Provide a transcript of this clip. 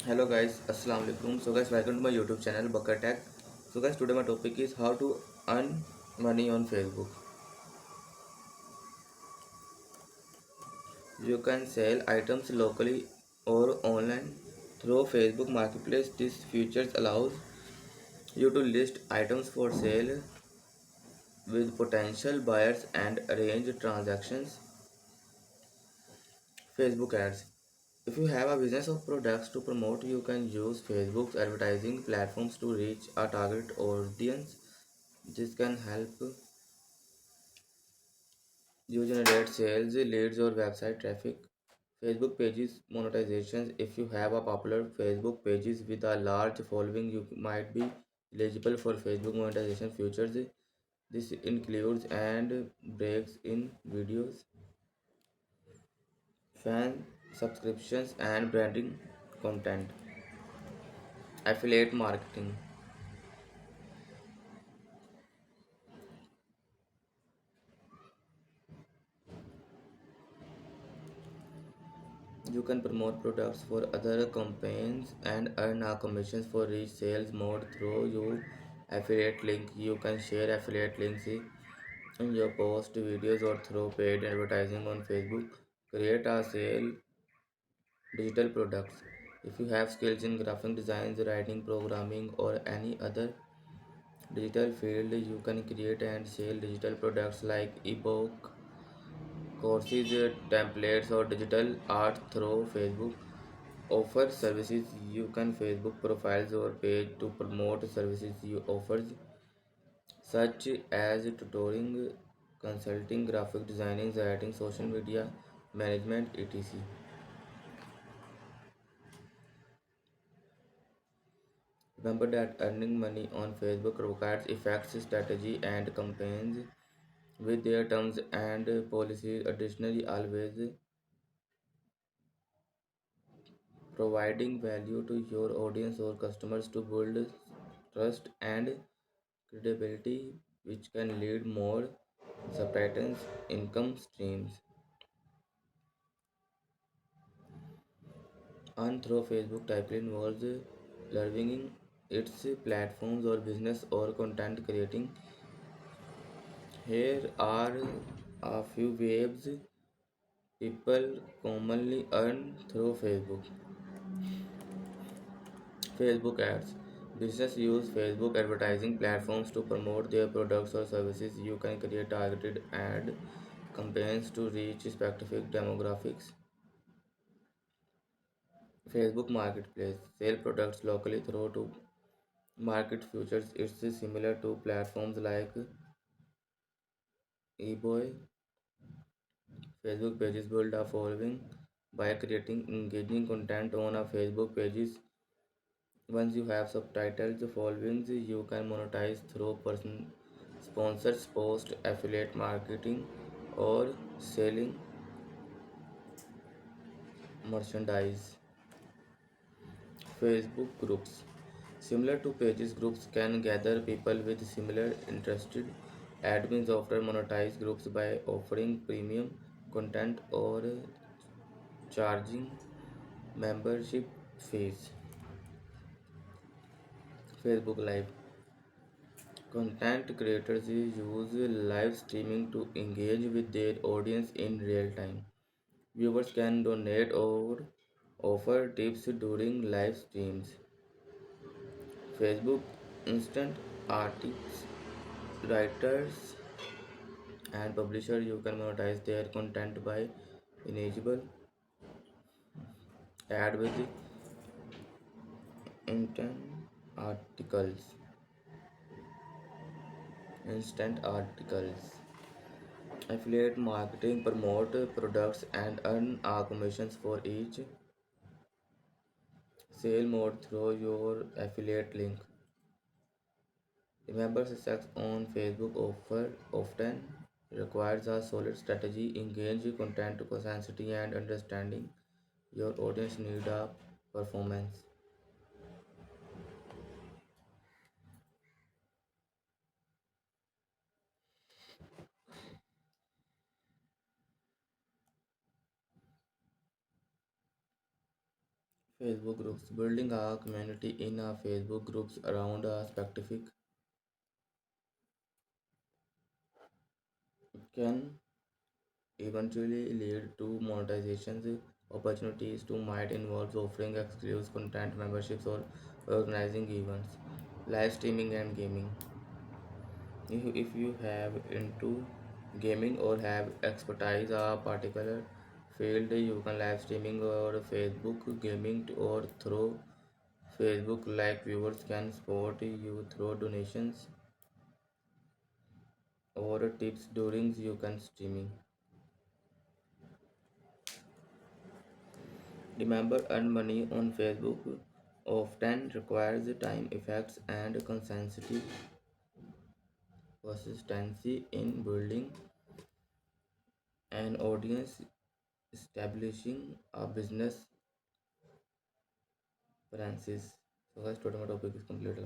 Hello guys, Assalamu alaikum. So guys, welcome to my YouTube channel Bakar Tech. So guys, today my topic is how to earn money on Facebook. You can sell items locally or online through Facebook Marketplace. This features allows you to list items for sale with potential buyers and arrange transactions. Facebook ads. If you have a business or products to promote, you can use Facebook's advertising platforms to reach a target audience. This can help you generate sales, leads, or website traffic. Facebook pages monetizations. If you have a popular Facebook pages with a large following, you might be eligible for Facebook monetization features. This includes and breaks in videos, fan subscriptions, and branding content. Affiliate marketing. You can promote products for other campaigns and earn a commissions for each sales mode through your affiliate link. You can share affiliate links in your post videos or through paid advertising on Facebook. Create a sale digital products. If you have skills in graphic designs, writing, programming, or any other digital field, you can create and sell digital products like ebook, courses, templates, or digital art through Facebook. Offer services. You can Facebook profiles or page to promote services you offers, such as tutoring, consulting, graphic designing, writing, social media management, etc. Remember that earning money on Facebook requires effects, strategy, and campaigns with their terms and policies. Additionally, always providing value to your audience or customers to build trust and credibility, which can lead more subsistence income streams. Earn through Facebook typically involves leveraging its platforms or business or content creating. Here are a few ways people commonly earn through Facebook. Facebook ads. Business use Facebook advertising platforms to promote their products or services. You can create targeted ad campaigns to reach specific demographics. Facebook Marketplace sell products locally through to market futures. It's similar to platforms like eBay. Facebook pages build a following by creating engaging content on a Facebook pages. Once you have subtitles followings, you can monetize through person sponsors post, affiliate marketing, or selling merchandise. Facebook groups. Similar to pages, groups can gather people with similar interested. Admins often monetize groups by offering premium content or charging membership fees. Facebook Live. Content creators use live streaming to engage with their audience in real time. Viewers can donate or offer tips during live streams. Facebook instant articles. Writers and publishers you can monetize their content by enable ad with instant articles. Instant articles. Affiliate marketing promote products and earn commissions for each sale mode through your affiliate link. Remember, success on Facebook offer often requires a solid strategy, engage content consistency, and understanding your audience need a performance. Facebook groups. Building a community in a Facebook groups around a specific can eventually lead to monetization opportunities to might involve offering exclusive content memberships or organizing events, live streaming and gaming. If you have into gaming or have expertise a particular field, you can live streaming or Facebook gaming or through Facebook like viewers can support you through donations or tips during you can streaming. Remember, earn money on Facebook often requires time, effects, and consistency in building an audience, establishing a business. Francis. So, guys, today my topic is completed.